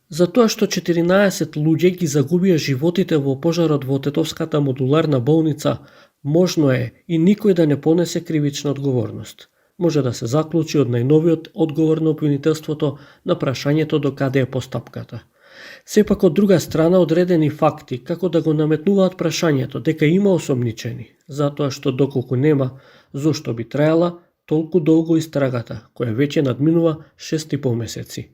Затоа што 14 луѓе ги загубија животите во пожарот во Тетовската модуларна болница, можно е и никој да не понесе кривична одговорност. Може да се заклучи од најновиот одговор на обвинителството на прашањето до каде е постапката. Сепак од друга страна одредени факти како да го наметнуваат прашањето дека има осомничени, затоа што доколку нема, зошто би траела толку долго истрагата, која веќе надминува 6,5 месеци.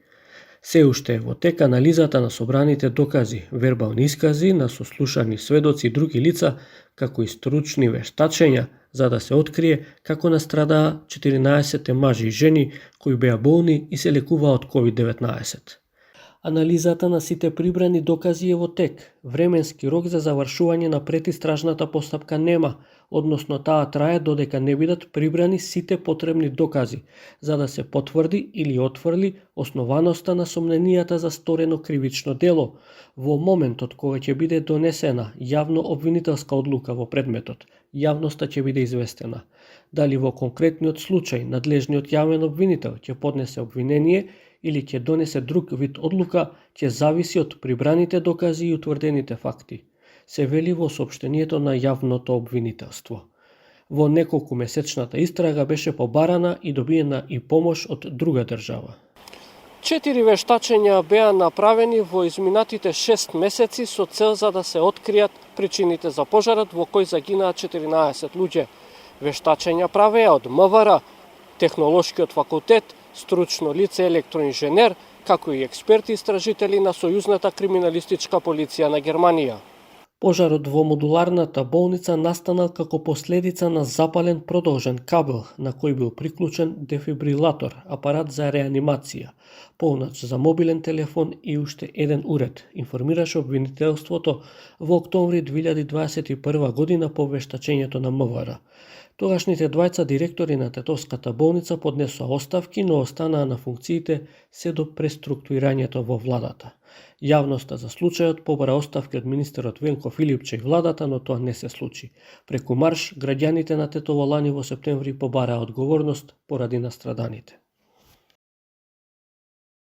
Се уште е во тек анализата на собраните докази, вербални искази на сослушани сведоци и други лица, како и стручни вештачења, за да се открие како настрадаа 14 мажи и жени кои беа болни и се лекуваа од COVID-19. Анализата на сите прибрани докази е во тек. Временски рок за завршување на предистражната постапка нема, односно таа трае додека не бидат прибрани сите потребни докази, за да се потврди или отфрли основаноста на сомненијата за сторено кривично дело. Во моментот кога ќе биде донесена јавно обвинителска одлука во предметот, јавноста ќе биде известена. Дали во конкретниот случај надлежниот јавен обвинител ќе поднесе обвинение или ќе донесе друг вид одлука, ќе зависи од прибраните докази и утврдените факти, се вели во соопштението на јавното обвинителство. Во неколку месечната истрага беше побарана и добиена и помош од друга држава. 4 вештачења беа направени во изминатите 6 месеци со цел за да се откријат причините за пожарот во кој загинаа 14 луѓе. Вештачења правеа од МВР, Технолошкиот факултет, стручно лице електроинженер, како и експерти истражители на Сојузната криминалистичка полиција на Германија. Пожарот во модуларната болница настанал како последица на запален продолжен кабел на кој бил приклучен дефибрилатор, апарат за реанимација, полнач за мобилен телефон и уште еден уред, информираше обвинителството во октомври 2021 година по вештачењето на МВР. Тогашните двајца директори на Тетовската болница поднесоа оставки, но останаа на функциите се до преструктурирањето во владата. Јавноста за случајот побара оставки од министерот Венко Филипче и владата, но тоа не се случи. Преку марш, граѓаните на Тетово Лани во септември побараа одговорност поради настраданите.